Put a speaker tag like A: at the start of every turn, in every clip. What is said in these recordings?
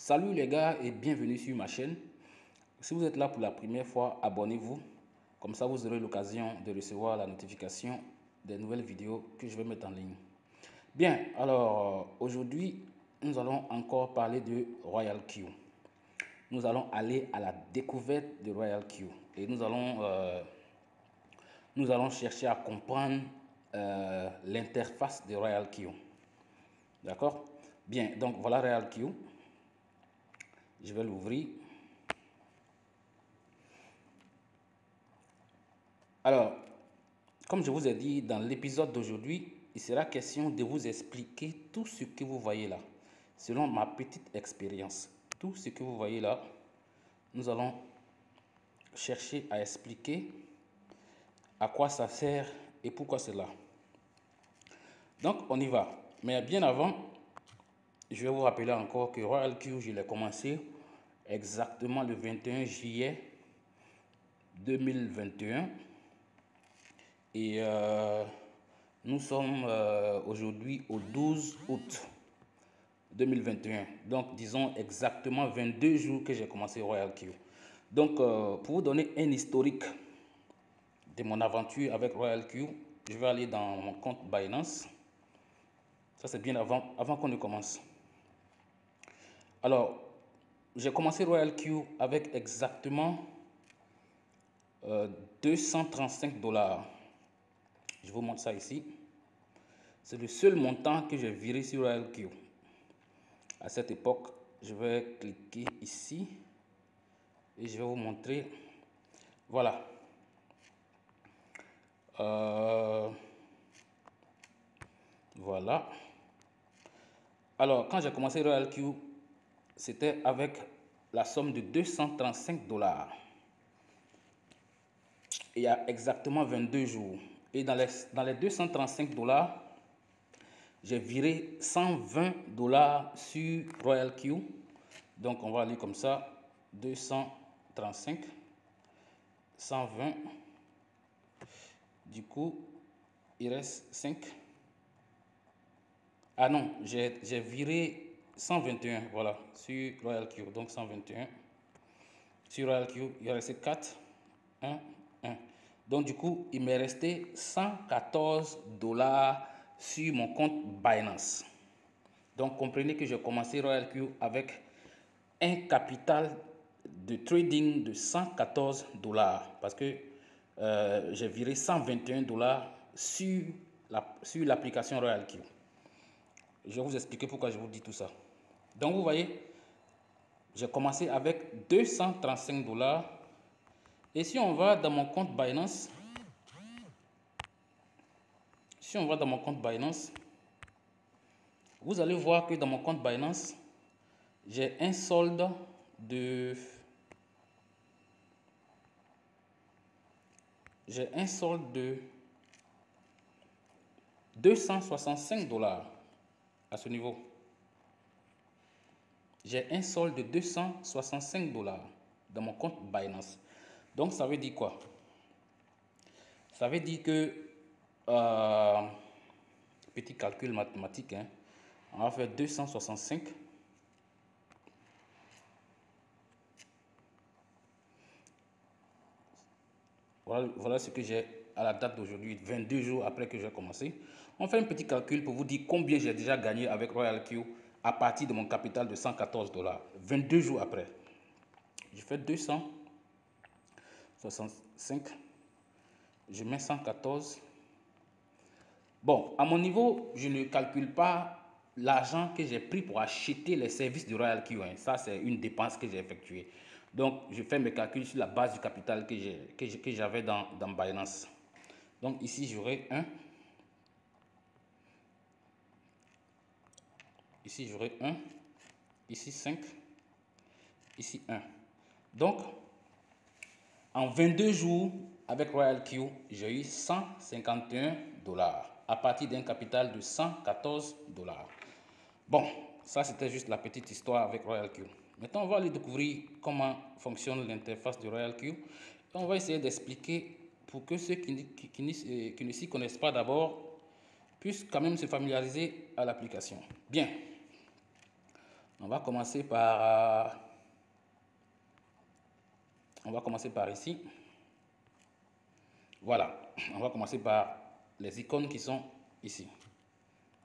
A: Salut les gars et bienvenue sur ma chaîne. Si vous êtes là pour la première fois, abonnez-vous. Comme ça, vous aurez l'occasion de recevoir la notification des nouvelles vidéos que je vais mettre en ligne. Bien, alors aujourd'hui, nous allons encore parler de RoyalQ. Nous allons aller à la découverte de RoyalQ et nous allons chercher à comprendre l'interface de RoyalQ. D'accord? Bien, donc voilà RoyalQ. Je vais l'ouvrir. Alors, comme je vous ai dit dans l'épisode d'aujourd'hui, il sera question de vous expliquer tout ce que vous voyez là. Selon ma petite expérience, tout ce que vous voyez là, nous allons chercher à expliquer à quoi ça sert et pourquoi c'est là. Donc, on y va. Mais bien avant, je vais vous rappeler encore que RoyalQ, je l'ai commencé exactement le 21 juillet 2021. Et nous sommes aujourd'hui au 12 août 2021. Donc, disons exactement 22 jours que j'ai commencé RoyalQ. Donc, pour vous donner un historique de mon aventure avec RoyalQ, je vais aller dans mon compte Binance. Ça, c'est bien avant qu'on ne commence. Alors, j'ai commencé RoyalQ avec exactement 235 $. Je vous montre ça ici. C'est le seul montant que j'ai viré sur RoyalQ. À cette époque, je vais cliquer ici et je vais vous montrer. Voilà. Voilà. Alors, quand j'ai commencé RoyalQ, c'était avec la somme de 235 $. Il y a exactement 22 jours. Et dans les 235 $, j'ai viré 120 $ sur RoyalQ. Donc, on va aller comme ça. 235, 120. Du coup, il reste 5. Ah non, j'ai viré 121, voilà, sur RoyalQ. Donc, 121. Sur RoyalQ, il reste 4. 1, 1. Donc, du coup, il m'est resté 114 $ sur mon compte Binance. Donc, comprenez que j'ai commencé RoyalQ avec un capital de trading de 114 $ parce que j'ai viré 121 $ sur l'application RoyalQ. Je vais vous expliquer pourquoi je vous dis tout ça. Donc, vous voyez, j'ai commencé avec 235 $. Et si on va dans mon compte Binance, vous allez voir que dans mon compte Binance, j'ai un solde de 265 $ à ce niveau. J'ai un solde de 265 $ dans mon compte Binance. Donc, ça veut dire quoi? Ça veut dire que, petit calcul mathématique, hein, on va faire 265. Voilà ce que j'ai à la date d'aujourd'hui, 22 jours après que j'ai commencé. On fait un petit calcul pour vous dire combien j'ai déjà gagné avec RoyalQ à partir de mon capital de 114 $. 22 jours après. Je fais 265. Je mets 114. Bon, à mon niveau, je ne calcule pas l'argent que j'ai pris pour acheter les services de RoyalQ. Hein. Ça, c'est une dépense que j'ai effectuée. Donc, je fais mes calculs sur la base du capital que j'avais dans Binance. Donc, ici, j'aurai 1. Ici, j'aurai 1. Ici, 5. Ici, 1. Donc, en 22 jours, avec RoyalQ, j'ai eu 151 $ à partir d'un capital de 114 $. Bon, ça, c'était juste la petite histoire avec RoyalQ. Maintenant, on va aller découvrir comment fonctionne l'interface de RoyalQ. Et on va essayer d'expliquer pour que ceux qui ne s'y connaissent pas d'abord puissent quand même se familiariser à l'application. Bien. On va commencer par ici. Voilà, on va commencer par les icônes qui sont ici,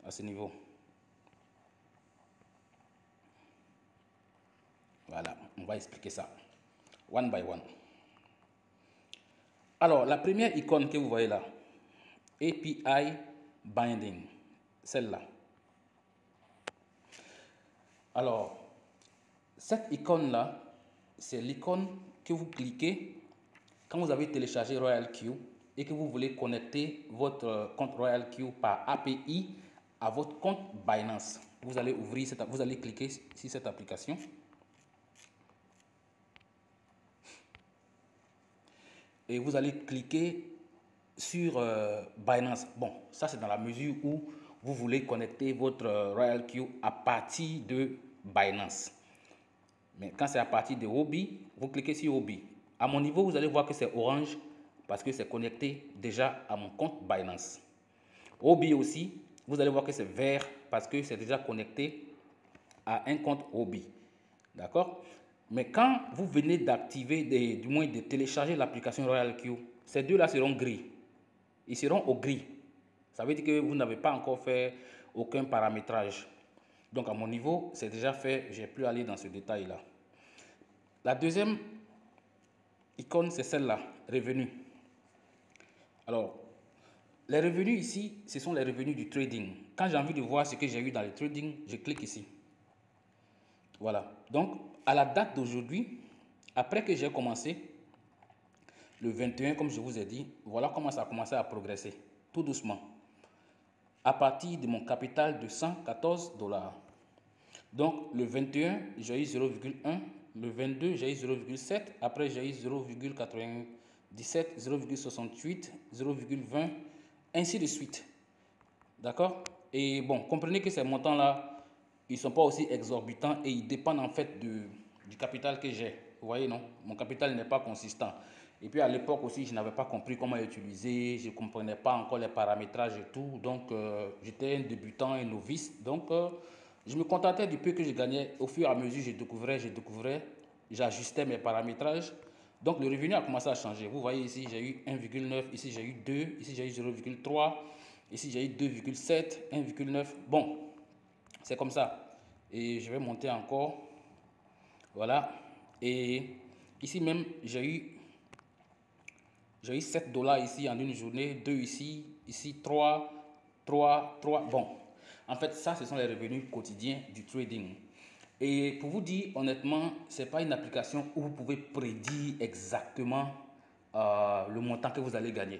A: à ce niveau. Voilà, on va expliquer ça, one by one. Alors, la première icône que vous voyez là, API Binding, celle-là. Alors, cette icône-là, c'est l'icône que vous cliquez quand vous avez téléchargé RoyalQ et que vous voulez connecter votre compte RoyalQ par API à votre compte Binance. Vous allez vous allez cliquer sur cette application. Et vous allez cliquer sur Binance. Bon, ça c'est dans la mesure où vous voulez connecter votre RoyalQ à partir de Binance. Mais quand c'est à partir de Huobi, vous cliquez sur Huobi. À mon niveau, vous allez voir que c'est orange parce que c'est connecté déjà à mon compte Binance. Huobi aussi, vous allez voir que c'est vert parce que c'est déjà connecté à un compte Huobi. D'accord? Mais quand vous venez d'activer, du moins de télécharger l'application RoyalQ, ces deux-là seront gris. Ils seront au gris. Ça veut dire que vous n'avez pas encore fait aucun paramétrage. Donc à mon niveau, c'est déjà fait. Je n'ai plus à aller dans ce détail-là. La deuxième icône, c'est celle-là, revenus. Alors, les revenus ici, ce sont les revenus du trading. Quand j'ai envie de voir ce que j'ai eu dans le trading, je clique ici. Voilà. Donc, à la date d'aujourd'hui, après que j'ai commencé, le 21, comme je vous ai dit, voilà comment ça a commencé à progresser, tout doucement. À partir de mon capital de 114 $. Donc, le 21, j'ai eu 0,1. Le 22, j'ai eu 0,7. Après, j'ai eu 0,97, 0,68, 0,20, ainsi de suite. D'accord? Et bon, comprenez que ces montants-là, ils ne sont pas aussi exorbitants et ils dépendent en fait du capital que j'ai. Vous voyez, non? Mon capital n'est pas consistant. Et puis à l'époque aussi, je n'avais pas compris comment utiliser, je ne comprenais pas encore les paramétrages et tout. Donc, j'étais un débutant, un novice. Donc, je me contentais du peu que je gagnais. Au fur et à mesure, je découvrais, j'ajustais mes paramétrages. Donc, le revenu a commencé à changer. Vous voyez ici, j'ai eu 1,9, ici j'ai eu 2, ici j'ai eu 0,3, ici j'ai eu 2,7, 1,9. Bon, c'est comme ça. Et je vais monter encore. Voilà. Et ici même, j'ai eu 7 $ ici en une journée, 2 ici, ici 3, 3, 3. Bon, en fait, ça, ce sont les revenus quotidiens du trading. Et pour vous dire honnêtement, ce n'est pas une application où vous pouvez prédire exactement le montant que vous allez gagner.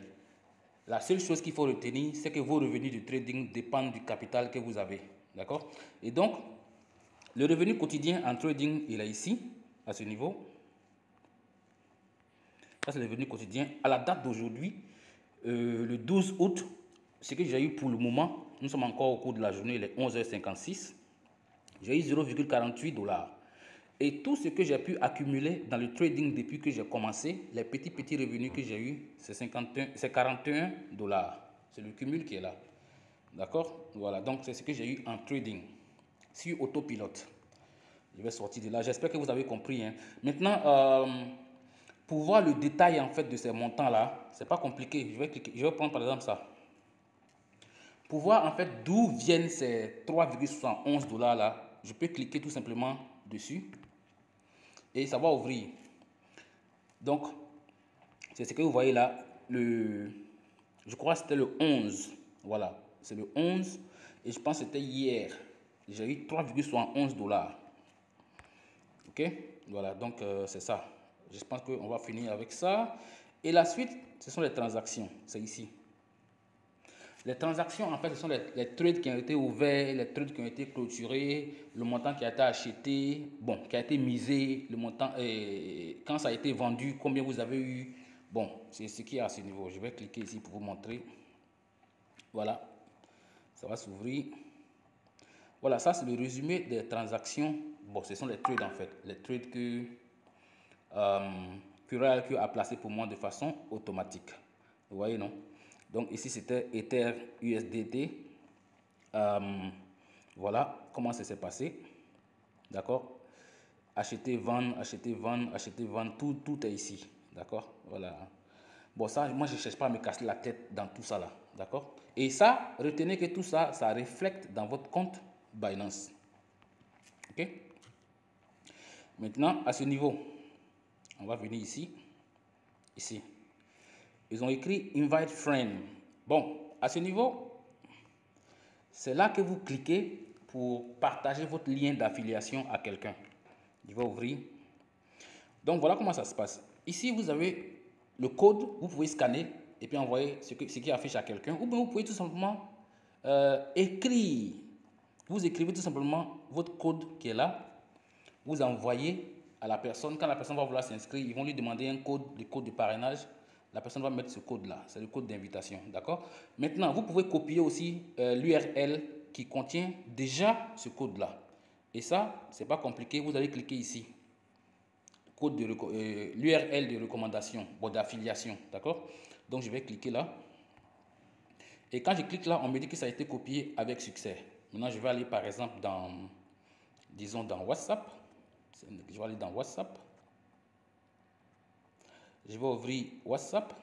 A: La seule chose qu'il faut retenir, c'est que vos revenus du trading dépendent du capital que vous avez. D'accord? Et donc, le revenu quotidien en trading, il est ici, à ce niveau. Ça, c'est le revenu quotidien. À la date d'aujourd'hui, le 12 août, ce que j'ai eu pour le moment, nous sommes encore au cours de la journée, il est 11h56. J'ai eu 0,48 $. Et tout ce que j'ai pu accumuler dans le trading depuis que j'ai commencé, les petits revenus que j'ai eu, c'est 41 $. C'est le cumul qui est là. D'accord? Voilà, donc c'est ce que j'ai eu en trading sur autopilote. Je vais sortir de là. J'espère que vous avez compris. Hein. Maintenant, pour voir le détail en fait de ces montants-là, c'est pas compliqué. Je vais prendre par exemple ça. Pour voir en fait d'où viennent ces 3,71 $ là, je peux cliquer tout simplement dessus et ça va ouvrir. Donc, c'est ce que vous voyez là. Je crois que c'était le 11. Voilà, c'est le 11 et je pense que c'était hier. J'ai eu 3,71 $. Ok, voilà, donc c'est ça. Je pense qu'on va finir avec ça. Et la suite, ce sont les transactions. C'est ici. Les transactions, en fait, ce sont les trades qui ont été ouverts, les trades qui ont été clôturés, le montant qui a été acheté, bon, qui a été misé, le montant, quand ça a été vendu, combien vous avez eu. Bon, c'est ce qui est à ce niveau. Je vais cliquer ici pour vous montrer. Voilà, ça va s'ouvrir. Voilà, ça c'est le résumé des transactions. Bon, ce sont les trades en fait, les trades que RoyalQ a placé pour moi de façon automatique. Vous voyez, non? Donc ici c'était Ether USDT. Voilà comment ça s'est passé. D'accord? Acheter, vendre, acheter, vendre, acheter, vendre, tout est ici. D'accord? Voilà. Bon, ça, moi, je ne cherche pas à me casser la tête dans tout ça là. D'accord? Et ça, retenez que tout ça, ça reflète dans votre compte Binance. OK? Maintenant, à ce niveau, on va venir ici. Ici. Ils ont écrit Invite Friend. Bon, à ce niveau, c'est là que vous cliquez pour partager votre lien d'affiliation à quelqu'un. Je vais ouvrir. Donc, voilà comment ça se passe. Ici, vous avez le code. Vous pouvez scanner et puis envoyer ce qui affiche à quelqu'un. Ou bien vous pouvez tout simplement écrire. Vous écrivez tout simplement votre code qui est là. Vous envoyez à la personne. Quand la personne va vouloir s'inscrire, ils vont lui demander un code, le code de parrainage. La personne va mettre ce code-là. C'est le code d'invitation. D'accord? Maintenant, vous pouvez copier aussi l'URL qui contient déjà ce code-là. Et ça, ce n'est pas compliqué. Vous allez cliquer ici. L'URL de recommandation, bon, d'affiliation. D'accord? Donc, je vais cliquer là. Et quand je clique là, on me dit que ça a été copié avec succès. Maintenant, je vais aller par exemple dans, disons, dans WhatsApp. Je vais aller dans WhatsApp. Je vais ouvrir WhatsApp.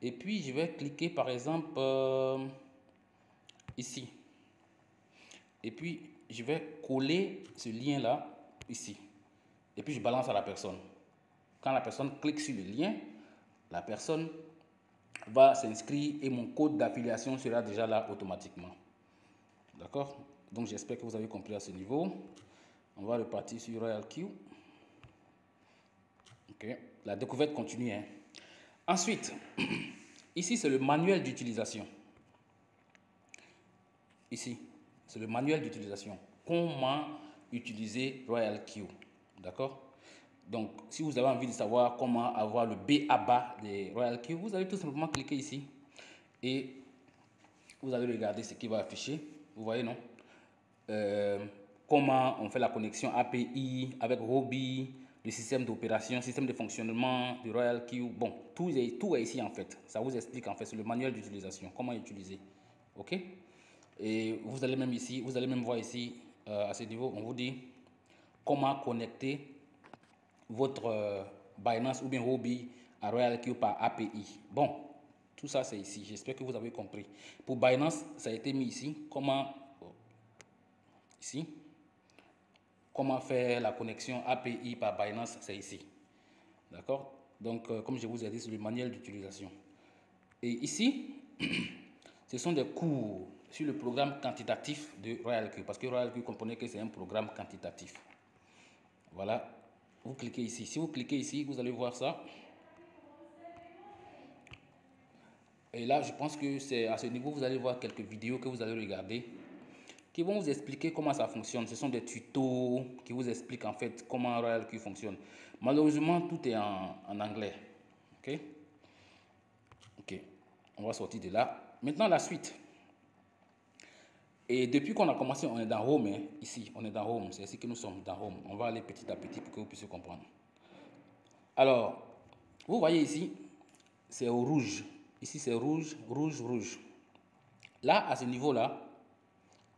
A: Et puis, je vais cliquer par exemple ici. Et puis, je vais coller ce lien-là ici. Et puis, je balance à la personne. Quand la personne clique sur le lien, la personne va s'inscrire et mon code d'affiliation sera déjà là automatiquement. D'accord? Donc, j'espère que vous avez compris à ce niveau. On va repartir sur RoyalQ. OK. La découverte continue. Hein. Ensuite, ici, c'est le manuel d'utilisation. Ici, c'est le manuel d'utilisation. Comment utiliser RoyalQ. D'accord? Donc, si vous avez envie de savoir comment avoir le B.A.B.A. de RoyalQ, vous allez tout simplement cliquer ici. Et vous allez regarder ce qui va afficher. Vous voyez, non? Comment on fait la connexion API avec Robi, le système d'opération, système de fonctionnement de RoyalQ. Bon, tout est ici en fait. Ça vous explique en fait, c'est le manuel d'utilisation, comment utiliser. OK? Et vous allez même ici, vous allez même voir ici, à ce niveau, on vous dit comment connecter votre Binance ou bien Robi à RoyalQ par API. Bon, tout ça c'est ici. J'espère que vous avez compris. Pour Binance, ça a été mis ici. Ici. Comment faire la connexion API par Binance, c'est ici. D'accord? Donc, comme je vous ai dit, c'est le manuel d'utilisation. Et ici, ce sont des cours sur le programme quantitatif de RoyalQ. Parce que RoyalQ, comprenez que c'est un programme quantitatif. Voilà. Vous cliquez ici. Si vous cliquez ici, vous allez voir ça. Et là, je pense que c'est à ce niveau, vous allez voir quelques vidéos que vous allez regarder qui vont vous expliquer comment ça fonctionne. Ce sont des tutos qui vous expliquent en fait comment RoyalQ fonctionne. Malheureusement, tout est en anglais. OK? OK. On va sortir de là. Maintenant, la suite. Et depuis qu'on a commencé, on est dans Home. Hein. Ici, on est dans Home. C'est ici que nous sommes, dans Home. On va aller petit à petit pour que vous puissiez comprendre. Alors, vous voyez ici, c'est au rouge. Ici, c'est rouge, rouge, rouge. Là, à ce niveau-là,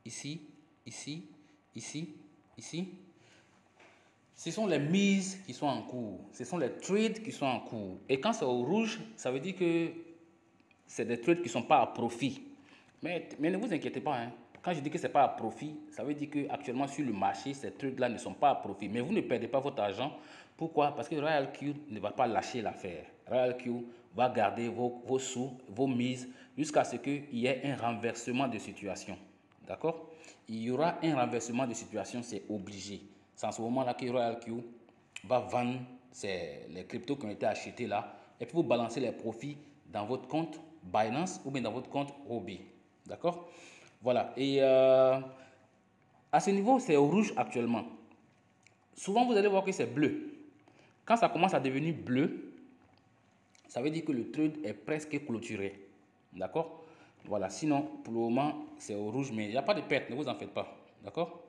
A: ici, ici, ici, ici, ce sont les mises qui sont en cours. Ce sont les trades qui sont en cours. Et quand c'est au rouge, ça veut dire que c'est des trades qui ne sont pas à profit. Mais ne vous inquiétez pas. Hein. Quand je dis que ce n'est pas à profit, ça veut dire qu'actuellement sur le marché, ces trades-là ne sont pas à profit. Mais vous ne perdez pas votre argent. Pourquoi? Parce que RoyalQ ne va pas lâcher l'affaire. RoyalQ va garder vos sous, vos mises, jusqu'à ce qu'il y ait un renversement de situation. D'accord? Il y aura un renversement de situation, c'est obligé. C'est en ce moment-là que RoyalQ va vendre les cryptos qui ont été achetés là et puis vous balancez les profits dans votre compte Binance ou bien dans votre compte Robi. D'accord? Voilà. Et à ce niveau, c'est au rouge actuellement. Souvent, vous allez voir que c'est bleu. Quand ça commence à devenir bleu, ça veut dire que le trade est presque clôturé. D'accord? Voilà. Sinon, pour le moment, c'est au rouge, mais il n'y a pas de perte, ne vous en faites pas. D'accord?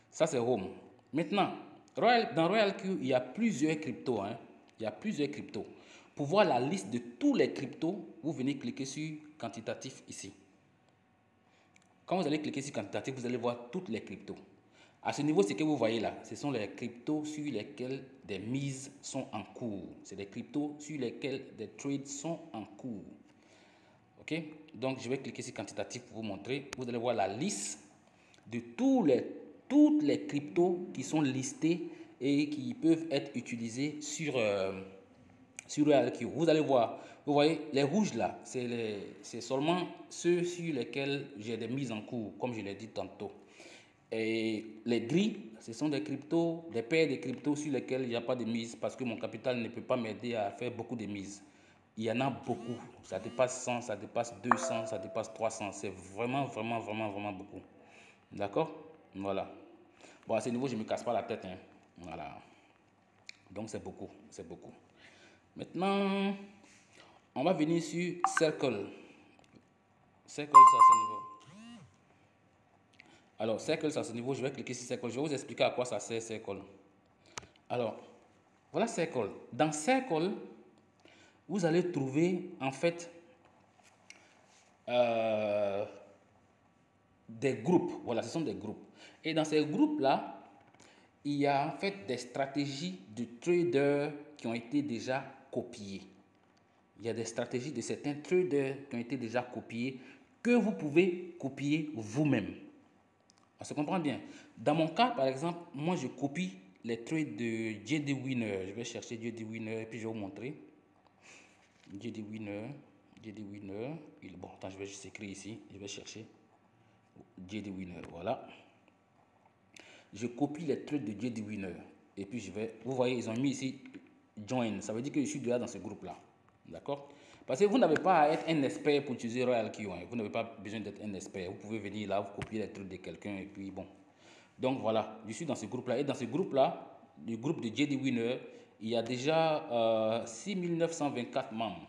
A: Ça, c'est Home. Maintenant, dans RoyalQ, il y a plusieurs cryptos. Hein. Il y a plusieurs cryptos. Pour voir la liste de tous les cryptos, vous venez cliquer sur quantitatif ici. Quand vous allez cliquer sur quantitatif, vous allez voir toutes les cryptos. À ce niveau, ce que vous voyez là, ce sont les cryptos sur lesquels des mises sont en cours. C'est des cryptos sur lesquels des trades sont en cours. OK? Donc, je vais cliquer sur quantitatif pour vous montrer. Vous allez voir la liste de toutes les cryptos qui sont listées et qui peuvent être utilisées sur RealQ. Vous allez voir, vous voyez, les rouges là, c'est seulement ceux sur lesquels j'ai des mises en cours, comme je l'ai dit tantôt. Et les gris, ce sont des cryptos, des paires de cryptos sur lesquels il n'y a pas de mise parce que mon capital ne peut pas m'aider à faire beaucoup de mises. Il y en a beaucoup. Ça dépasse 100, ça dépasse 200, ça dépasse 300. C'est vraiment beaucoup. D'accord? Voilà. Bon, à ce niveau, je ne me casse pas la tête. Hein. Voilà. Donc, c'est beaucoup. C'est beaucoup. Maintenant, on va venir sur Circle. Circle, c'est à ce niveau. Alors, Circle, c'est à ce niveau. Je vais cliquer sur Circle. Je vais vous expliquer à quoi ça sert, Circle. Alors, voilà Circle. Dans Circle, vous allez trouver, en fait, des groupes. Voilà, ce sont des groupes. Et dans ces groupes-là, il y a en fait des stratégies de traders qui ont été déjà copiées. Il y a des stratégies de certains traders qui ont été déjà copiées que vous pouvez copier vous-même. On se comprend bien. Dans mon cas, par exemple, moi je copie les trades de JD Winner. Je vais chercher JD Winner et puis je vais vous montrer. JD Winner. Bon, attends, je vais juste écrire ici. Je vais chercher JD Winner. Voilà. Je copie les trades de JD Winner. Et puis je vais. Vous voyez, ils ont mis ici Join. Ça veut dire que je suis déjà dans ce groupe-là. D'accord? Parce que vous n'avez pas à être un expert pour utiliser RealQ. Hein. Vous n'avez pas besoin d'être un expert. Vous pouvez venir là, vous copier les trucs de quelqu'un et puis bon. Donc voilà, je suis dans ce groupe-là. Et dans ce groupe-là, le groupe de JD Winner, il y a déjà 6924 membres.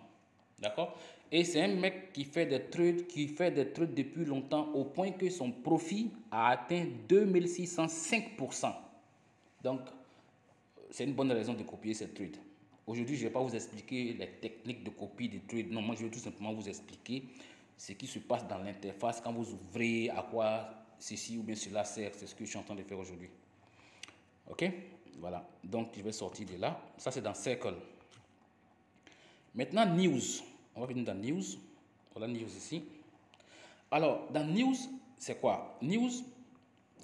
A: D'accord? Et c'est un mec qui fait des trades depuis longtemps au point que son profit a atteint 2605%. Donc, c'est une bonne raison de copier ces trades. Aujourd'hui, je ne vais pas vous expliquer les techniques de copie des trades. Non, moi, je vais tout simplement vous expliquer ce qui se passe dans l'interface quand vous ouvrez, à quoi ceci ou bien cela sert. C'est ce que je suis en train de faire aujourd'hui. OK? Voilà. Donc, je vais sortir de là. Ça, c'est dans Circle. Maintenant, News. On va venir dans News. Voilà News ici. Alors, dans News, c'est quoi? News,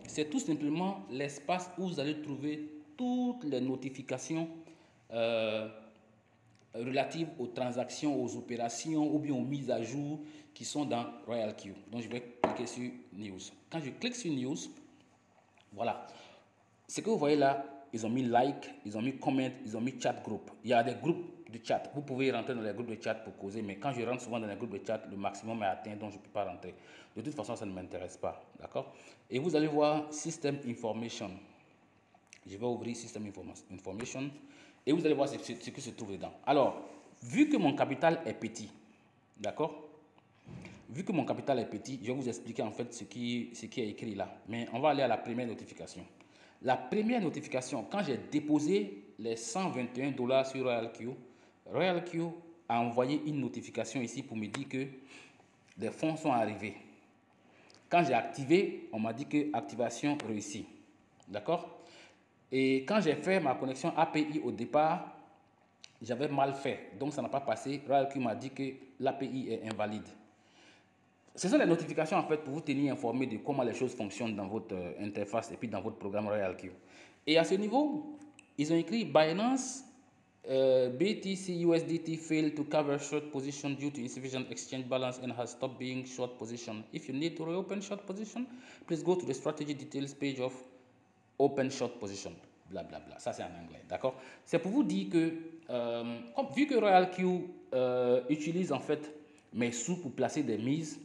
A: c'est tout simplement l'espace où vous allez trouver toutes les notifications relatives aux transactions, aux opérations ou bien aux mises à jour qui sont dans RealQ. Donc, je vais cliquer sur News. Quand je clique sur News, voilà. Ce que vous voyez là, ils ont mis like, ils ont mis comment, ils ont mis chat group. Il y a des groupes de chat. Vous pouvez rentrer dans les groupes de chat pour causer, mais quand je rentre souvent dans les groupes de chat, le maximum est atteint, donc je ne peux pas rentrer. De toute façon, ça ne m'intéresse pas. D'accord? Et vous allez voir System Information. Je vais ouvrir System Information et vous allez voir ce qui se trouve dedans. Alors, vu que mon capital est petit, d'accord? Vu que mon capital est petit, je vais vous expliquer en fait ce qui est écrit là. Mais on va aller à la première notification. La première notification, quand j'ai déposé les 121 $ sur RealQ, RealQ a envoyé une notification ici pour me dire que les fonds sont arrivés. Quand j'ai activé, on m'a dit que activation réussie. D'accord? Et quand j'ai fait ma connexion API au départ, j'avais mal fait. Donc ça n'a pas passé. RealQ m'a dit que l'API est invalide. Ce sont les notifications en fait pour vous tenir informé de comment les choses fonctionnent dans votre interface et puis dans votre programme RealQ. Et à ce niveau, ils ont écrit Binance BTC USDT failed to cover short position due to insufficient exchange balance and has stopped being short position. If you need to reopen short position, please go to the strategy details page of open short position. Bla bla bla. Ça c'est en anglais, d'accord? C'est pour vous dire que vu que RealQ utilise en fait mes sous pour placer des mises,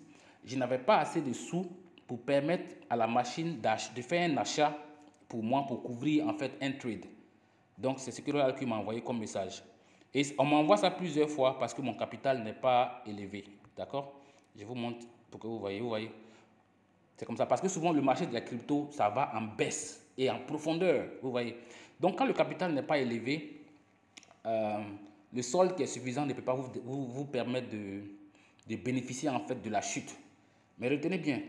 A: je n'avais pas assez de sous pour permettre à la machine de faire un achat pour moi pour couvrir en fait un trade. Donc c'est ce que RealQ m'a envoyé comme message. Et on m'envoie ça plusieurs fois parce que mon capital n'est pas élevé. D'accord? Je vous montre pour que vous voyez. C'est comme ça. Parce que souvent le marché de la crypto, ça va en baisse et en profondeur. Vous voyez? Donc quand le capital n'est pas élevé, le solde qui est suffisant ne peut pas vous permettre de bénéficier en fait de la chute. Mais retenez bien,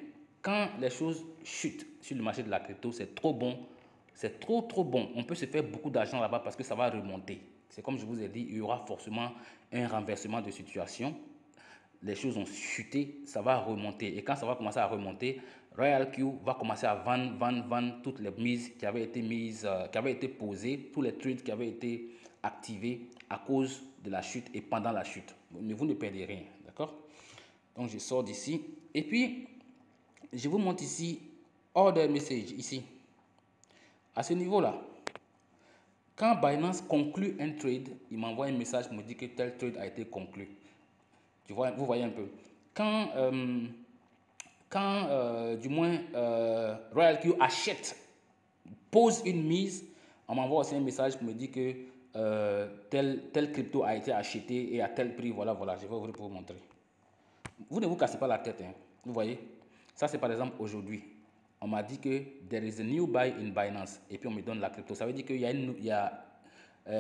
A: quand les choses chutent sur le marché de la crypto, c'est trop bon. C'est trop bon. On peut se faire beaucoup d'argent là-bas parce que ça va remonter. C'est comme je vous ai dit, il y aura forcément un renversement de situation. Les choses ont chuté, ça va remonter. Et quand ça va commencer à remonter, Royal Q va commencer à vendre toutes les mises qui avaient été posées, tous les trades qui avaient été activés à cause de la chute et pendant la chute. Mais vous ne perdez rien, d'accord? Donc je sors d'ici. Et puis, je vous montre ici, order message, ici. À ce niveau-là, quand Binance conclut un trade, il m'envoie un message qui me dit que tel trade a été conclu. Tu vois, vous voyez un peu. Quand Royal Q achète, pose une mise, on m'envoie aussi un message qui me dit que tel crypto a été acheté et à tel prix. Voilà, je vais ouvrir pour vous montrer. Vous ne vous cassez pas la tête, hein. Vous voyez. Ça, c'est par exemple aujourd'hui. On m'a dit que there is a new buy in Binance. Et puis on me donne la crypto. Ça veut dire que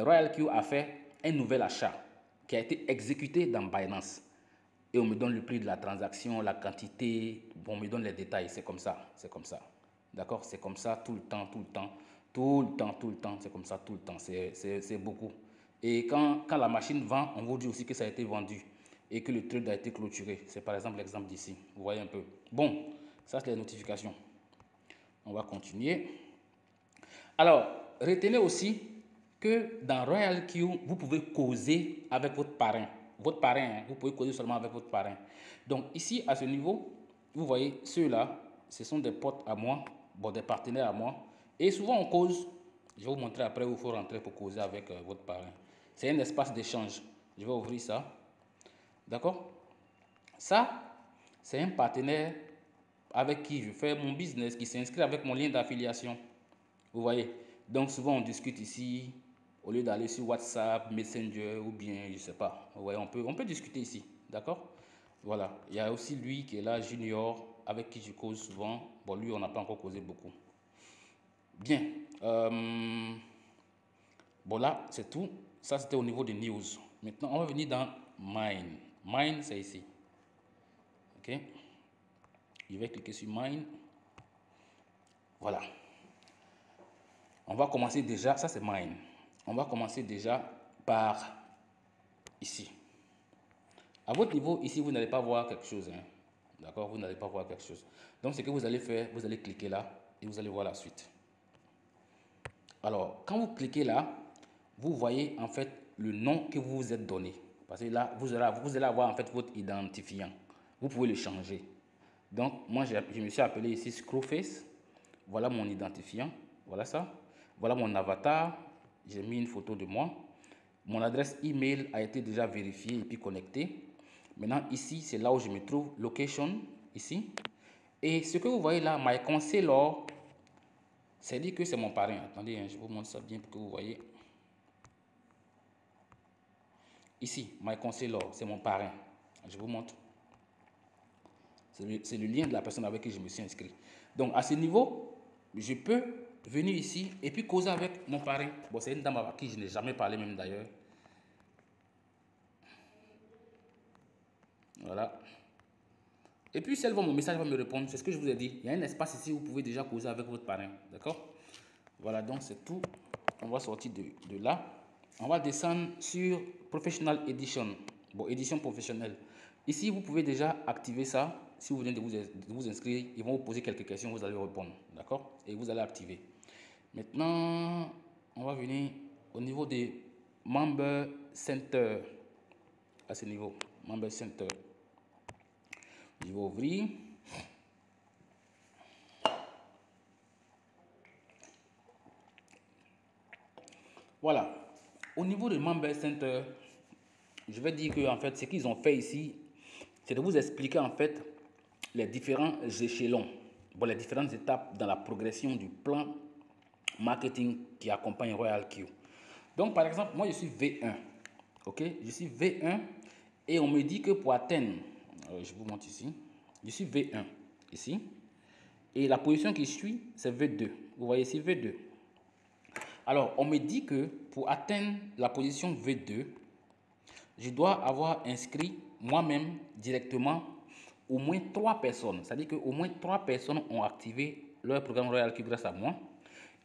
A: Royal Q a fait un nouvel achat qui a été exécuté dans Binance. Et on me donne le prix de la transaction, la quantité, on me donne les détails. C'est comme ça. D'accord? C'est comme ça tout le temps. C'est comme ça tout le temps. C'est beaucoup. Et quand la machine vend, on vous dit aussi que ça a été vendu et que le trade a été clôturé. C'est par exemple l'exemple d'ici. Vous voyez un peu. Bon, ça c'est les notifications. On va continuer. Alors, retenez aussi que dans Royal Q, vous pouvez causer avec votre parrain. Votre parrain, hein, vous pouvez causer seulement avec votre parrain. Donc ici, à ce niveau, vous voyez, ceux-là, ce sont des potes à moi, bon, des partenaires à moi. Et souvent, on cause. Je vais vous montrer après où il faut rentrer pour causer avec votre parrain. C'est un espace d'échange. Je vais ouvrir ça. D'accord? Ça, c'est un partenaire avec qui je fais mon business, qui s'inscrit avec mon lien d'affiliation. Vous voyez? Donc souvent, on discute ici. Au lieu d'aller sur WhatsApp, Messenger ou bien, je ne sais pas. Vous voyez, on peut discuter ici. D'accord? Voilà. Il y a aussi lui qui est là, Junior, avec qui je cause souvent. Bon, lui, on n'a pas encore causé beaucoup. Bien. Bon, là, c'est tout. Ça, c'était au niveau des news. Maintenant, on va venir dans Mine. Mine, c'est ici. OK? Je vais cliquer sur Mine. Voilà. On va commencer déjà, ça c'est Mine. On va commencer déjà par ici. À votre niveau, ici, vous n'allez pas voir quelque chose. Hein. D'accord? Vous n'allez pas voir quelque chose. Donc, ce que vous allez faire, vous allez cliquer là et vous allez voir la suite. Alors, quand vous cliquez là, vous voyez en fait le nom que vous vous êtes donné. Parce que là, vous allez avoir en fait votre identifiant. Vous pouvez le changer. Donc, moi, je me suis appelé ici Screwface. Voilà mon identifiant. Voilà ça. Voilà mon avatar. J'ai mis une photo de moi. Mon adresse email a été déjà vérifiée et puis connectée. Maintenant, ici, c'est là où je me trouve. Location, ici. Et ce que vous voyez là, My Counselor, c'est dit que c'est mon parrain. Attendez, hein, je vous montre ça bien pour que vous voyez. Ici, My Counselor, c'est mon parrain. Je vous montre. C'est le lien de la personne avec qui je me suis inscrit. Donc, à ce niveau, je peux venir ici et puis causer avec mon parrain. Bon, c'est une dame avec qui je n'ai jamais parlé même d'ailleurs. Voilà. Et puis, si elle voit mon message, elle va me répondre. C'est ce que je vous ai dit. Il y a un espace ici où vous pouvez déjà causer avec votre parrain. D'accord? Voilà, donc c'est tout. On va sortir de là. On va descendre sur Professional Edition. Bon, édition professionnelle. Ici, vous pouvez déjà activer ça. Si vous venez de vous inscrire, ils vont vous poser quelques questions, vous allez répondre. D'accord? Et vous allez activer. Maintenant, on va venir au niveau des Member Center. À ce niveau, Member Center. Je vais ouvrir. Voilà. Au niveau de Member Center, je vais dire que en fait, ce qu'ils ont fait ici, c'est de vous expliquer en fait les différents échelons, bon, les différentes étapes dans la progression du plan marketing qui accompagne Royal Q. Donc, par exemple, moi, je suis V1. OK? Je suis V1 et on me dit que pour atteindre, je vous montre ici, je suis V1 ici et la position qui suit, c'est V2. Vous voyez ici V2. Alors, on me dit que pour atteindre la position V2, je dois avoir inscrit moi-même directement au moins 3 personnes, c'est-à-dire qu'au moins 3 personnes ont activé leur programme RoyalQ grâce à moi,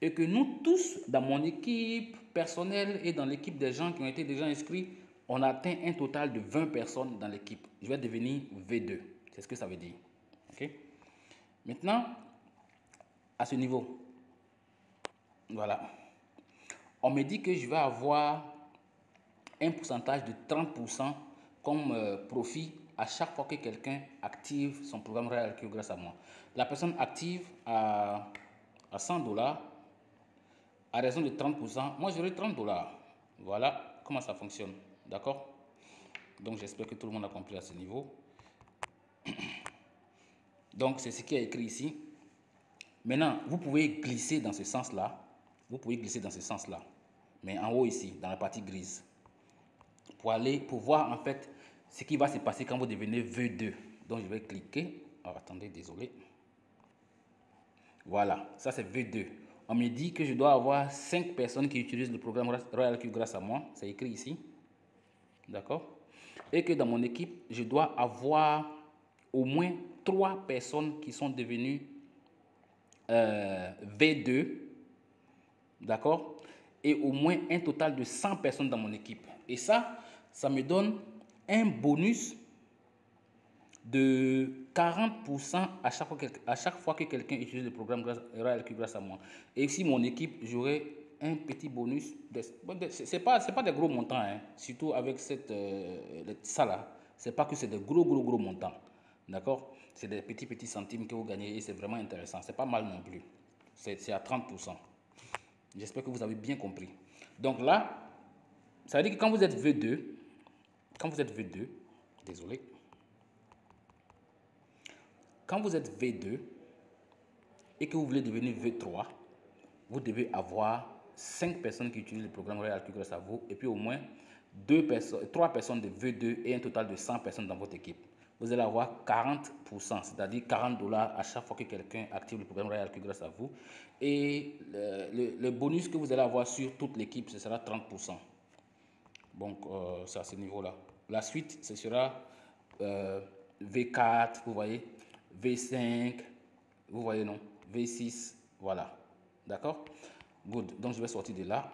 A: et que nous tous, dans mon équipe personnelle et dans l'équipe des gens qui ont été déjà inscrits, on a atteint un total de 20 personnes dans l'équipe. Je vais devenir V2. C'est ce que ça veut dire. OK? Maintenant, à ce niveau, voilà. On me dit que je vais avoir un pourcentage de 30% comme profit à chaque fois que quelqu'un active son programme RoyalQ grâce à moi. La personne active à $100, à raison de 30%, moi j'aurai $30. Voilà comment ça fonctionne. D'accord? Donc j'espère que tout le monde a compris à ce niveau. Donc c'est ce qui est écrit ici. Maintenant, vous pouvez glisser dans ce sens-là. Vous pouvez glisser dans ce sens-là. Mais en haut ici, dans la partie grise. Pour voir en fait ce qui va se passer quand vous devenez V2. Donc je vais cliquer. Oh, attendez, désolé. Voilà, ça c'est V2. On me dit que je dois avoir 5 personnes qui utilisent le programme RoyalQ grâce à moi. C'est écrit ici. D'accord? Et que dans mon équipe, je dois avoir au moins 3 personnes qui sont devenues V2. D'accord? Et au moins un total de 100 personnes dans mon équipe. Et ça me donne un bonus de 40% à chaque fois que quelqu'un utilise le programme RoyalQ grâce à moi. Et si mon équipe, j'aurai un petit bonus. Ce n'est pas des gros montants, hein, surtout avec ça là. Ce n'est pas que c'est des gros montants. D'accord? C'est des petits centimes que vous gagnez et c'est vraiment intéressant. Ce n'est pas mal non plus. C'est à 30%. J'espère que vous avez bien compris. Donc là, ça veut dire que quand vous êtes V2, désolé, quand vous êtes V2 et que vous voulez devenir V3, vous devez avoir 5 personnes qui utilisent le programme RoyalQ grâce à vous et puis au moins 3 personnes de V2 et un total de 100 personnes dans votre équipe. Vous allez avoir 40%, c'est-à-dire $40 à chaque fois que quelqu'un active le programme RoyalQ grâce à vous. Et le bonus que vous allez avoir sur toute l'équipe, ce sera 30%. Donc, c'est à ce niveau-là. La suite, ce sera V4, vous voyez, V5, vous voyez, non, V6, voilà. D'accord? Good. Donc, je vais sortir de là.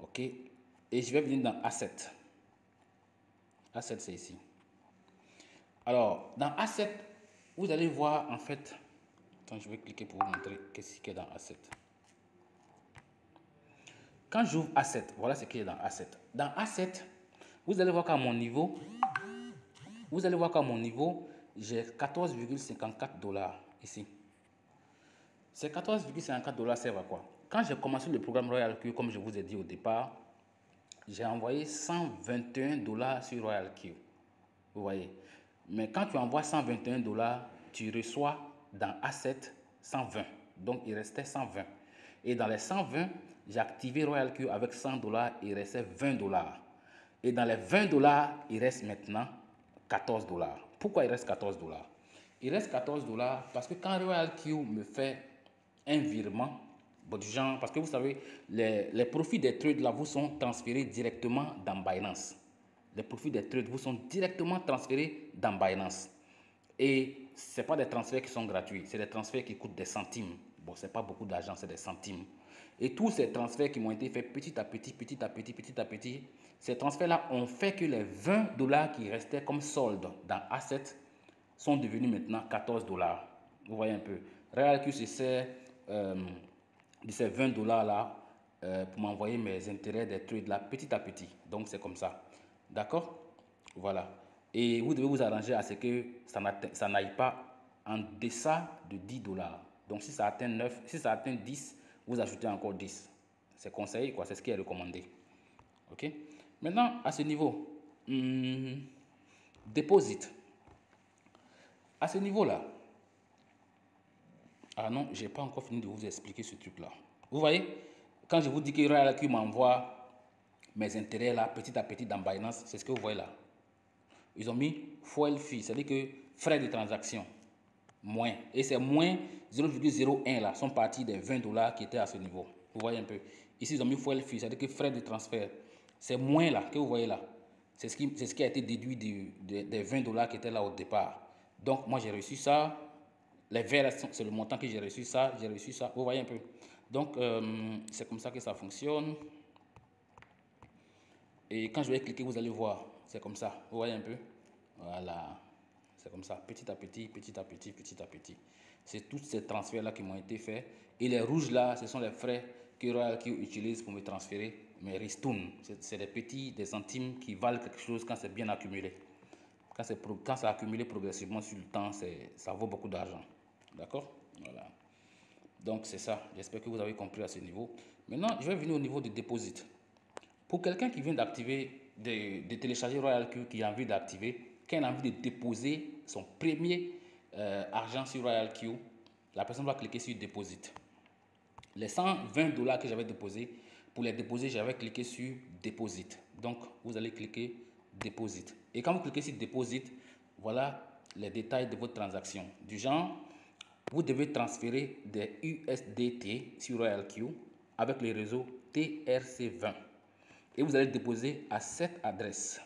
A: OK. Et je vais venir dans Asset. Asset, c'est ici. Alors, dans Asset, vous allez voir, en fait, attends, je vais cliquer pour vous montrer qu'est-ce qu'il y a dans Asset. Quand j'ouvre Asset, voilà ce qu'il y a dans Asset. Dans Asset, vous allez voir qu'à mon niveau, j'ai 14,54$ ici. Ces 14,54$ servent à quoi? Quand j'ai commencé le programme RoyalQ, comme je vous ai dit au départ, j'ai envoyé $121 sur RoyalQ. Vous voyez? Mais quand tu envoies $121, tu reçois dans Asset 120. Donc, il restait 120. Et dans les 120, j'ai activé RoyalQ avec $100, il restait $20. Et dans les $20, il reste maintenant $14. Pourquoi il reste $14? Il reste $14 parce que quand RoyalQ me fait un virement, du genre, parce que vous savez, les profits des trades là vous sont transférés directement dans Binance. Les profits des trades vous sont directement transférés dans Binance. Et ce n'est pas des transferts qui sont gratuits, c'est des transferts qui coûtent des centimes. Bon, ce n'est pas beaucoup d'argent, c'est des centimes. Et tous ces transferts qui m'ont été faits petit à petit, ces transferts-là ont fait que les $20 qui restaient comme solde dans Asset sont devenus maintenant $14. Vous voyez un peu. RoyalQ se sert de ces $20-là pour m'envoyer mes intérêts des trades là petit à petit. Donc, c'est comme ça. D'accord? Voilà. Et vous devez vous arranger à ce que ça n'aille pas en deçà de $10. Donc, si ça atteint 9, si ça atteint 10, vous ajoutez encore 10. C'est conseillé, quoi. C'est ce qui est recommandé. OK? Maintenant, à ce niveau, deposit. À ce niveau-là, ah non, je n'ai pas encore fini de vous expliquer ce truc-là. Vous voyez, quand je vous dis que RoyalQ m'envoie mes intérêts là, petit à petit dans Binance, c'est ce que vous voyez là. Ils ont mis fuel fee, c'est-à-dire que frais de transaction, moins. Et c'est moins 0,01 là, sont partis des $20 qui étaient à ce niveau. Vous voyez un peu. Ici, ils ont mis fuel fee, c'est-à-dire que frais de transfert. C'est moins là, que vous voyez là. C'est ce qui a été déduit des 20 dollars qui étaient là au départ. Donc, moi, j'ai reçu ça. Les verts, c'est le montant que j'ai reçu ça. J'ai reçu ça. Vous voyez un peu. Donc, c'est comme ça que ça fonctionne. Et quand je vais cliquer, vous allez voir. C'est comme ça. Vous voyez un peu. Voilà. C'est comme ça. Petit à petit, petit à petit, petit à petit. C'est tous ces transferts-là qui m'ont été faits. Et les rouges là, ce sont les frais que RoyalQ utilise pour me transférer mes ristournes. C'est des centimes qui valent quelque chose quand c'est bien accumulé. Quand c'est accumulé progressivement sur le temps, ça vaut beaucoup d'argent. D'accord? Voilà. Donc c'est ça. J'espère que vous avez compris à ce niveau. Maintenant, je vais venir au niveau de deposit. Pour quelqu'un qui vient d'activer, de télécharger RoyalQ, qui a envie d'activer, qui a envie de déposer son premier argent sur RoyalQ, la personne va cliquer sur Deposit. Les 120 dollars que j'avais déposés, pour les déposer, j'avais cliqué sur Deposit. Donc, vous allez cliquer Deposit. Et quand vous cliquez sur Deposit, voilà les détails de votre transaction. Du genre, vous devez transférer des USDT sur RoyalQ avec le réseau TRC20. Et vous allez déposer à cette adresse.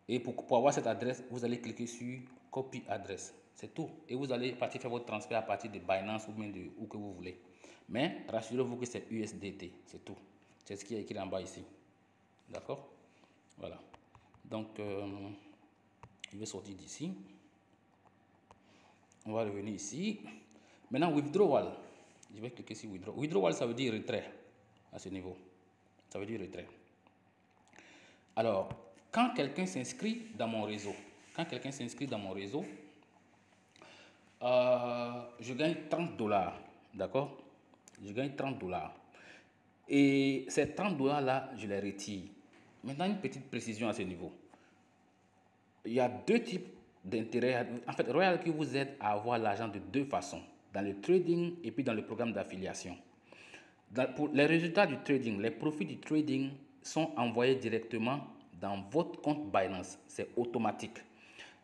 A: Et pour avoir cette adresse, vous allez cliquer sur Copy Adresse. C'est tout. Et vous allez partir faire votre transfert à partir de Binance ou bien de où que vous voulez. Mais rassurez-vous que c'est USDT. C'est tout. C'est ce qui est écrit en bas ici. D'accord? Voilà. Donc, je vais sortir d'ici. On va revenir ici. Maintenant, Withdrawal. Je vais cliquer sur Withdrawal. Withdrawal, ça veut dire retrait à ce niveau. Ça veut dire retrait. Alors, quand quelqu'un s'inscrit dans mon réseau, je gagne 30 dollars. D'accord? Je gagne 30 dollars. Et ces 30 dollars-là, je les retire. Maintenant, une petite précision à ce niveau. Il y a deux types d'intérêts. En fait, RoyalQ vous aide à avoir l'argent de deux façons. Dans le trading et puis dans le programme d'affiliation. Pour les résultats du trading, les profits du trading sont envoyés directement dans votre compte Binance. C'est automatique.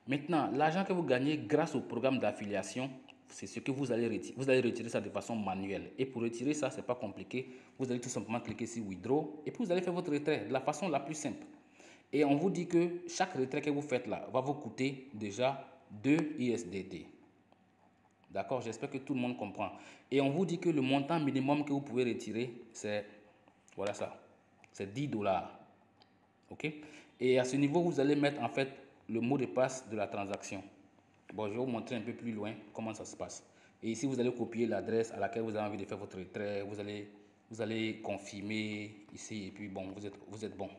A: Maintenant, l'argent que vous gagnez grâce au programme d'affiliation, c'est ce que vous allez retirer. Vous allez retirer ça de façon manuelle. Et pour retirer ça, ce n'est pas compliqué. Vous allez tout simplement cliquer sur Withdraw et puis vous allez faire votre retrait de la façon la plus simple. Et on vous dit que chaque retrait que vous faites là va vous coûter déjà 2 USDT. D'accord? J'espère que tout le monde comprend. Et on vous dit que le montant minimum que vous pouvez retirer, c'est, voilà ça, c'est 10 dollars. OK? Et à ce niveau, vous allez mettre en fait le mot de passe de la transaction. Bon, je vais vous montrer un peu plus loin comment ça se passe. Et ici, vous allez copier l'adresse à laquelle vous avez envie de faire votre retrait. Vous allez confirmer ici et puis bon, vous êtes bon.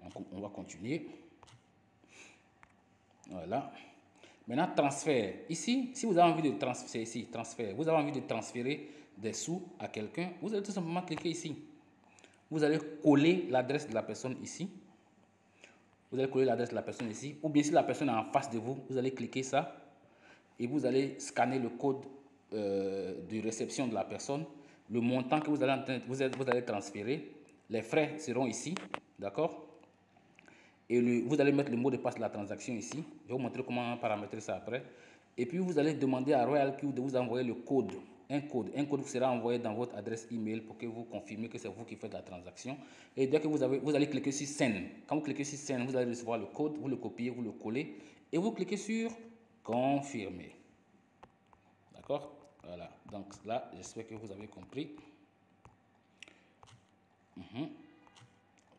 A: Donc, on va continuer. Voilà. Maintenant, transfert. Ici, si vous avez envie de transférer, ici, transfert, vous avez envie de transférer des sous à quelqu'un, vous allez tout simplement cliquer ici. Vous allez coller l'adresse de la personne ici. Vous allez coller l'adresse de la personne ici. Ou bien si la personne est en face de vous, vous allez cliquer ça. Et vous allez scanner le code de réception de la personne. Le montant que vous allez transférer. Les frais seront ici. D'accord? Et vous allez mettre le mot de passe de la transaction ici. Je vais vous montrer comment paramétrer ça après. Et puis vous allez demander à RoyalQ de vous envoyer le code. Un code vous sera envoyé dans votre adresse email pour que vous confirmez que c'est vous qui faites la transaction. Et dès que vous allez cliquer sur Send. Quand vous cliquez sur Send, vous allez recevoir le code, vous le copiez, vous le collez et vous cliquez sur Confirmer. D'accord? Voilà. Donc là, j'espère que vous avez compris.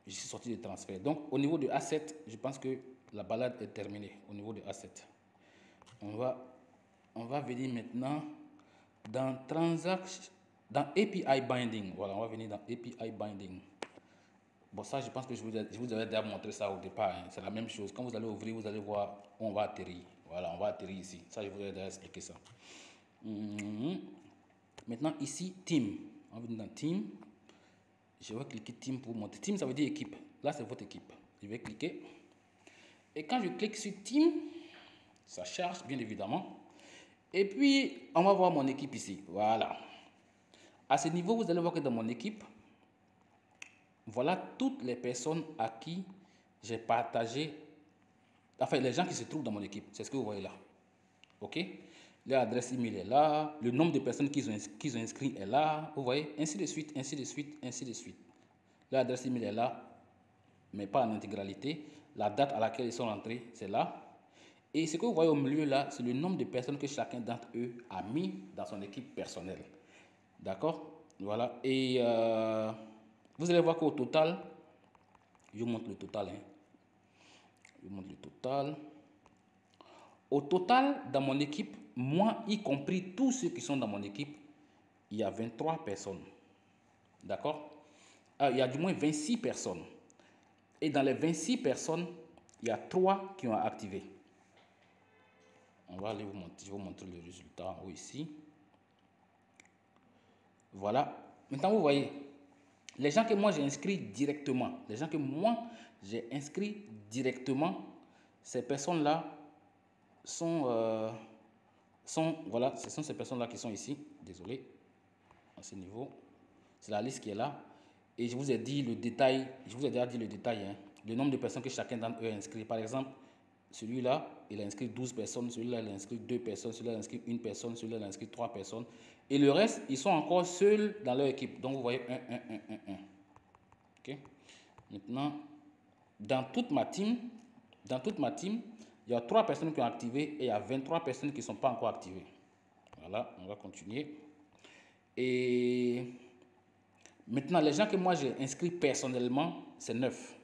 A: Je suis sorti des transferts. Donc, au niveau de Asset, je pense que la balade est terminée. Au niveau de Asset, on va venir maintenant dans Transaction, dans API Binding. Voilà, on va venir dans API Binding. Bon, ça, je pense que je vous avais déjà montré ça au départ. Hein. C'est la même chose. Quand vous allez ouvrir, vous allez voir où on va atterrir. Voilà, on va atterrir ici. Ça, je vous ai déjà expliqué ça. Maintenant, ici, Team. On va venir dans Team. Je vais cliquer Team pour monter. Team, ça veut dire équipe. Là, c'est votre équipe. Je vais cliquer. Et quand je clique sur Team, ça charge, bien évidemment. Et puis, on va voir mon équipe ici. Voilà. À ce niveau, vous allez voir que dans mon équipe, voilà toutes les personnes à qui j'ai partagé, enfin, les gens qui se trouvent dans mon équipe. C'est ce que vous voyez là. OK? L'adresse email est là, le nombre de personnes qu'ils ont inscrit est là, vous voyez, ainsi de suite, ainsi de suite, ainsi de suite. L'adresse email est là, mais pas en intégralité. La date à laquelle ils sont rentrés, c'est là. Et ce que vous voyez au milieu là, c'est le nombre de personnes que chacun d'entre eux a mis dans son équipe personnelle. D'accord? Voilà. Et vous allez voir qu'au total, je vous montre le total. Hein. Je vous montre le total. Au total, dans mon équipe, moi y compris tous ceux qui sont dans mon équipe, il y a 23 personnes. D'accord? Il y a du moins 26 personnes. Et dans les 26 personnes, il y a 3 qui ont activé. On va aller vous montrer, je vais vous montrer le résultat en haut ici. Voilà. Maintenant, vous voyez, les gens que moi j'ai inscrits directement, ces personnes-là voilà, ce sont ces personnes-là qui sont ici. Désolé, à ce niveau. C'est la liste qui est là. Et je vous ai dit le détail, je vous ai déjà dit le détail, hein, le nombre de personnes que chacun d'entre eux a inscrit. Par exemple, celui-là, il a inscrit 12 personnes, celui-là, il a inscrit 2 personnes, celui-là, il a inscrit 1 personne, celui-là, il a inscrit 3 personnes. Et le reste, ils sont encore seuls dans leur équipe. Donc, vous voyez 1, 1, 1, 1, 1. OK? Maintenant, dans toute ma team, il y a 3 personnes qui ont activé et il y a 23 personnes qui ne sont pas encore activées. Voilà, on va continuer. Et maintenant, les gens que moi j'ai inscrits personnellement, c'est 9.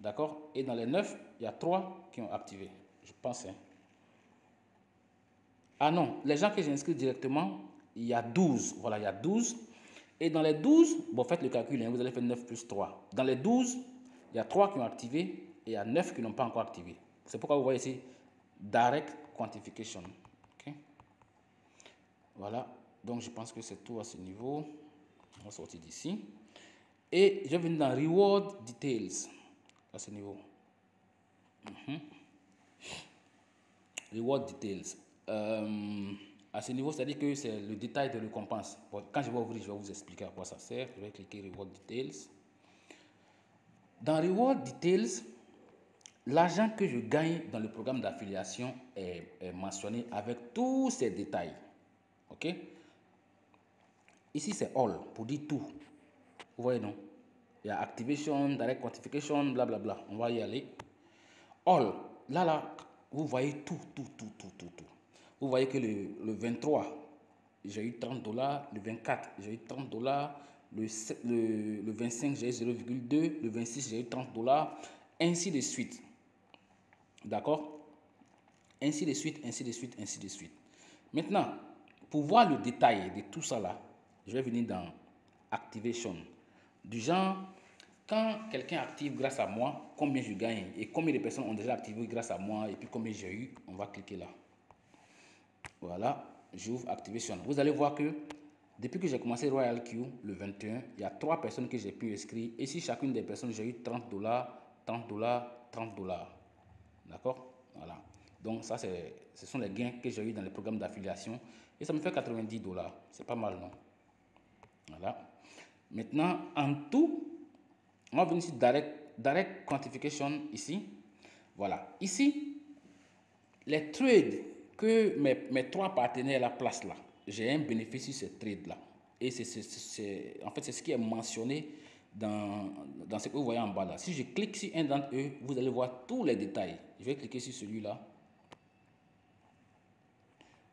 A: D'accord? Et dans les 9, il y a 3 qui ont activé. Je pense. Hein. Ah non, les gens que j'ai inscrits directement, il y a 12. Voilà, il y a 12. Et dans les 12, bon, faites le calcul, hein, vous allez faire 9 plus 3. Dans les 12, il y a 3 qui ont activé et il y a 9 qui n'ont pas encore activé. C'est pourquoi vous voyez ici, Direct Quantification. Okay? Voilà, donc je pense que c'est tout à ce niveau. On va sortir d'ici. Et je vais venir dans Reward Details à ce niveau. Reward Details. À ce niveau, c'est-à-dire que c'est le détail de récompense. Bon, quand je vais ouvrir, je vais vous expliquer à quoi ça sert. Je vais cliquer Reward Details. Dans Reward Details, l'argent que je gagne dans le programme d'affiliation est mentionné avec tous ces détails. OK? Ici, c'est All, pour dire tout. Vous voyez, non? Il y a Activation, Direct Quantification, blablabla. On va y aller. All, là, vous voyez tout. Vous voyez que le 23, j'ai eu $30. Le 24, j'ai eu $30. Le 25, j'ai eu 0,2. Le 26, j'ai eu $30. Ainsi de suite. D'accord? Ainsi de suite. Maintenant, pour voir le détail de tout ça là, je vais venir dans Activation. Du genre, quand quelqu'un active grâce à moi, combien je gagne et combien de personnes ont déjà activé grâce à moi et puis combien j'ai eu, on va cliquer là. Voilà, j'ouvre Activation. Vous allez voir que depuis que j'ai commencé Royal Q, le 21, il y a 3 personnes que j'ai pu inscrire. Et si chacune des personnes, j'ai eu $30, $30, $30. D'accord? Voilà. Donc ça, ce sont les gains que j'ai eu dans le programme d'affiliation. Et ça me fait $90. C'est pas mal, non? Voilà. Maintenant, en tout, on va venir ici, Direct Quantification, ici. Voilà. Ici, les trades que mes 3 partenaires la placent là, j'ai un bénéfice sur ces trades-là. Et en fait, c'est ce qui est mentionné dans ce que vous voyez en bas là. Si je clique sur un d'entre eux, vous allez voir tous les détails. Je vais cliquer sur celui-là.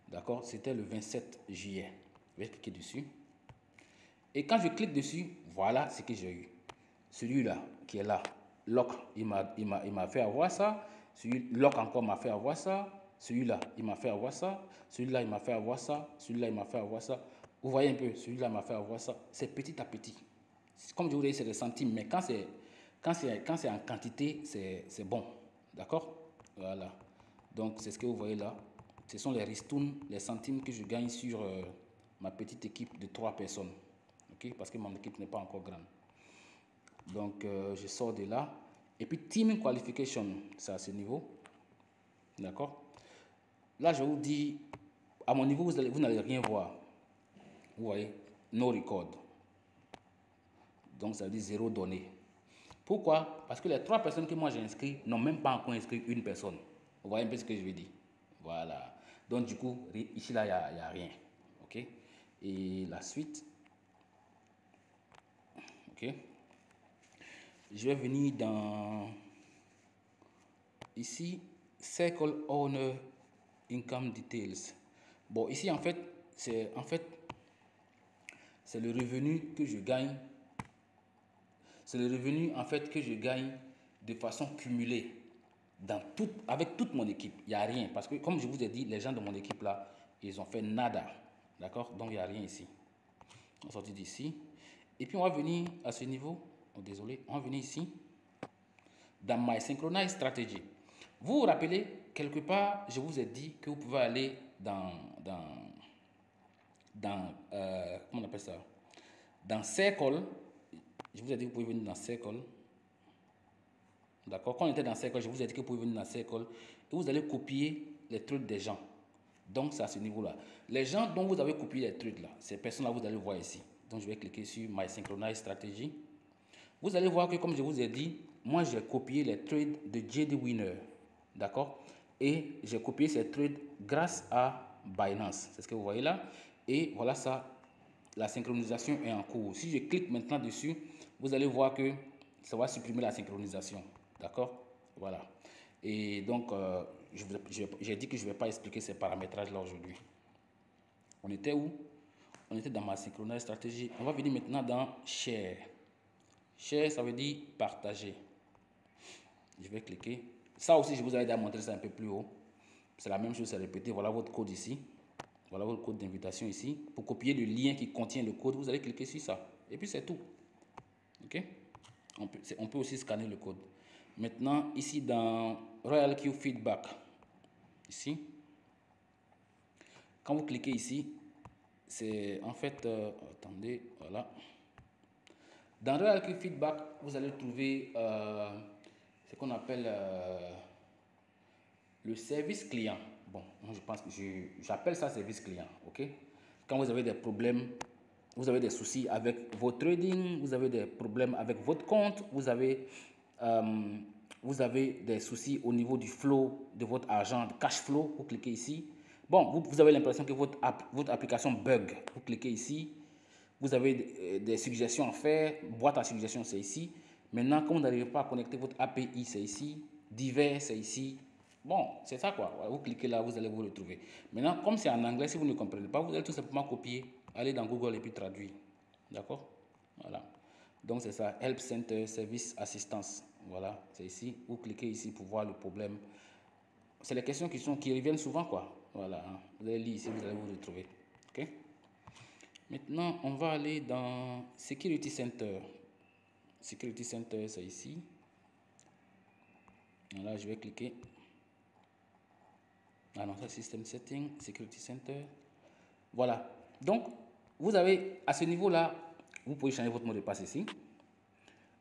A: D'accord? C'était le 27 juillet. Je vais cliquer dessus. Et quand je clique dessus, voilà ce que j'ai eu. Celui-là qui est là, Lock, il m'a fait avoir ça. Celui Lock encore m'a fait avoir ça. Celui-là, il m'a fait avoir ça. Celui-là, il m'a fait avoir ça. Celui-là, il m'a fait avoir ça. Vous voyez un peu, celui-là m'a fait avoir ça. C'est petit à petit. Comme je vous l'ai dit, c'est des centimes. Mais quand c'est en quantité, c'est bon. D'accord? Voilà. Donc, c'est ce que vous voyez là. Ce sont les ristournes, les centimes que je gagne sur ma petite équipe de 3 personnes. Okay? Parce que mon équipe n'est pas encore grande. Donc, je sors de là. Et puis, Team Qualification, c'est à ce niveau. D'accord? Là, je vous dis, à mon niveau, vous n'allez rien voir. Vous voyez? No record. Donc, ça veut dire 0 données. Pourquoi? Parce que les 3 personnes que moi j'ai inscrites n'ont même pas encore inscrit une personne. Vous voyez un peu ce que je veux dire? Voilà. Donc, du coup, ici, là, il n'y a rien. OK? Et la suite. OK? Je vais venir dans ici, Circle Owner Income Details. Bon, ici en fait, c'est le revenu que je gagne. C'est le revenu en fait que je gagne de façon cumulée avec toute mon équipe. Il n'y a rien parce que comme je vous ai dit, les gens de mon équipe là, ils ont fait nada. D'accord? Donc il n'y a rien ici. On va sortir d'ici. Et puis on va venir à ce niveau. Oh, désolé, on va venir ici. Dans My Synchronized Strategy. Vous vous rappelez, quelque part, je vous ai dit que vous pouvez aller dans comment on appelle ça? Dans Circle. Je vous ai dit que vous pouvez venir dans Circle. D'accord? Quand on était dans Circle, je vous ai dit que vous pouvez venir dans Circle. Et vous allez copier les trucs des gens. Donc, c'est à ce niveau-là. Les gens dont vous avez copié les trucs là, ces personnes-là, vous allez voir ici. Donc, je vais cliquer sur My Synchronized Strategy. Vous allez voir que, comme je vous ai dit, moi, j'ai copié les trades de JD Winner. D'accord? Et j'ai copié ces trades grâce à Binance. C'est ce que vous voyez là. Et voilà ça. La synchronisation est en cours. Si je clique maintenant dessus, vous allez voir que ça va supprimer la synchronisation. D'accord? Voilà. Et donc, j'ai dit que je ne vais pas expliquer ces paramétrages-là aujourd'hui. On était où? On était dans ma synchronized stratégie. On va venir maintenant dans Share. Share, ça veut dire partager. Je vais cliquer. Ça aussi, je vous avais déjà montré ça un peu plus haut. C'est la même chose, c'est répété. Voilà votre code ici. Voilà votre code d'invitation ici. Pour copier le lien qui contient le code, vous allez cliquer sur ça. Et puis c'est tout. OK? On peut aussi scanner le code. Maintenant, ici dans RoyalQ Feedback, ici, quand vous cliquez ici, c'est en fait, attendez, voilà. Dans RoyalQ Feedback, vous allez trouver ce qu'on appelle le service client. Bon, moi je pense que j'appelle ça service client, ok? Quand vous avez des problèmes, vous avez des soucis avec vos trading, vous avez des problèmes avec votre compte, vous avez des soucis au niveau du flow de votre argent, de cash flow, vous cliquez ici. Bon, vous avez l'impression que votre application bug, vous cliquez ici. Vous avez des suggestions à faire, boîte à suggestions, c'est ici. Maintenant, quand vous n'arrivez pas à connecter votre API, c'est ici. Divers, c'est ici. Bon, c'est ça quoi. Vous cliquez là, vous allez vous retrouver. Maintenant, comme c'est en anglais, si vous ne comprenez pas, vous allez tout simplement copier, aller dans Google et puis traduire. D'accord? Voilà. Donc c'est ça, Help Center Service Assistance. Voilà, c'est ici. Vous cliquez ici pour voir le problème. C'est les questions qui reviennent souvent quoi. Voilà. Vous allez lire ici, vous allez vous retrouver. OK? Maintenant, on va aller dans Security Center. Security Center, c'est ici. Là, je vais cliquer. Ah non, ça System Setting, Security Center. Voilà. Donc, vous avez, à ce niveau-là, vous pouvez changer votre mot de passe ici.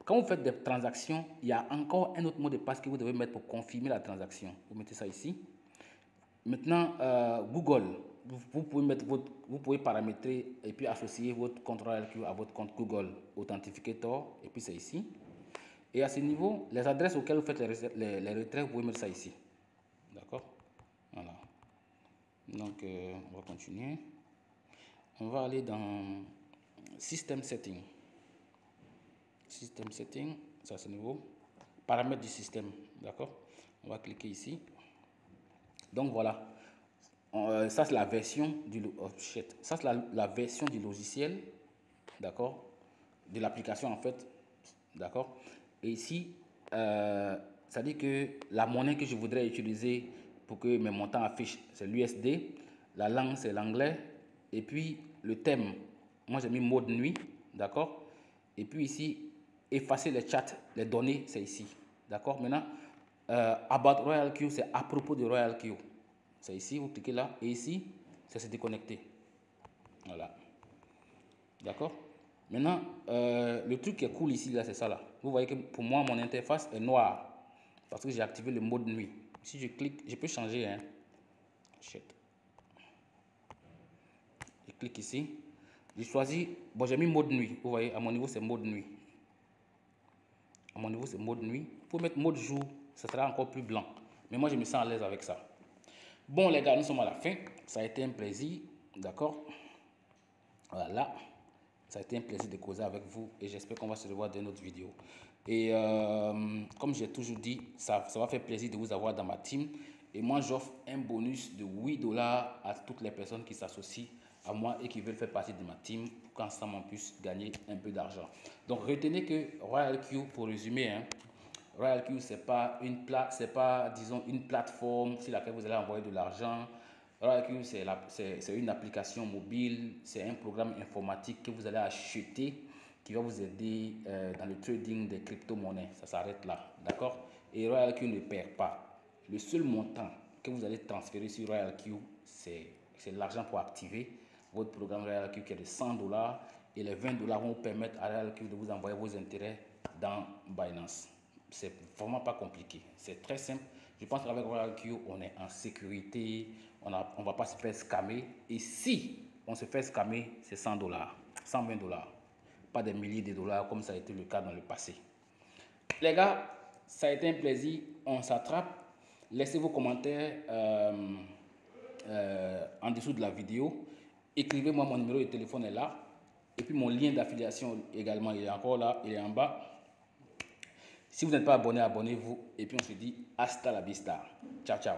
A: Quand vous faites des transactions, il y a encore un autre mot de passe que vous devez mettre pour confirmer la transaction. Vous mettez ça ici. Maintenant, Google. Vous pouvez paramétrer et puis associer votre compte RoyalQ à votre compte Google Authenticator. Et puis c'est ici. Et à ce niveau, les adresses auxquelles vous faites les retraits, vous pouvez mettre ça ici. D'accord? Voilà. Donc, on va continuer. On va aller dans System Setting. System Setting, c'est à ce niveau. Paramètres du système. D'accord? On va cliquer ici. Donc voilà. Ça c'est la version du ça c'est la version du logiciel, d'accord, de l'application en fait, d'accord. Et ici ça dit que la monnaie que je voudrais utiliser pour que mes montants affichent, c'est l'USD, la langue c'est l'anglais, et puis le thème, moi j'ai mis mode nuit, d'accord. Et puis ici effacer les chats, les données, c'est ici, d'accord. Maintenant about RoyalQ, c'est à propos de RoyalQ. C'est ici, vous cliquez là, et ici, c'est se déconnecter. Voilà. D'accord? Maintenant, le truc qui est cool ici, là, c'est ça là. Vous voyez que pour moi, mon interface est noire. Parce que j'ai activé le mode nuit. Si je clique, je peux changer. Hein. Shit. Je clique ici. J'ai choisi, bon, j'ai mis mode nuit. Vous voyez, à mon niveau, c'est mode nuit. À mon niveau, c'est mode nuit. Pour mettre mode jour, ça sera encore plus blanc. Mais moi, je me sens à l'aise avec ça. Bon les gars, nous sommes à la fin. Ça a été un plaisir. D'accord? Voilà. Ça a été un plaisir de causer avec vous et j'espère qu'on va se revoir dans une autre vidéo. Et comme j'ai toujours dit, ça va faire plaisir de vous avoir dans ma team. Et moi, j'offre un bonus de 8 $ à toutes les personnes qui s'associent à moi et qui veulent faire partie de ma team pour qu'ensemble on puisse gagner un peu d'argent. Donc retenez que Royal Q, pour résumer, hein, Royal Q, c'est pas disons une plateforme sur laquelle vous allez envoyer de l'argent. Royal Q, c'est une application mobile, c'est un programme informatique que vous allez acheter qui va vous aider dans le trading des crypto-monnaies. Ça s'arrête là, d'accord? Et Royal Q ne perd pas. Le seul montant que vous allez transférer sur Royal Q, c'est l'argent pour activer votre programme Royal Q qui est de 100 $, et les 20 $ vont vous permettre à Royal Q de vous envoyer vos intérêts dans Binance. C'est vraiment pas compliqué, c'est très simple. Je pense qu'avec Royal Q, on est en sécurité, on ne va pas se faire scammer. Et si on se fait scammer, c'est 100 $, 120 $, pas des milliers de dollars comme ça a été le cas dans le passé. Les gars, ça a été un plaisir, on s'attrape. Laissez vos commentaires en dessous de la vidéo. Écrivez-moi, mon numéro de téléphone est là. Et puis mon lien d'affiliation également, il est encore là, il est en bas. Si vous n'êtes pas abonné, abonnez-vous. Et puis on se dit hasta la vista. Ciao, ciao.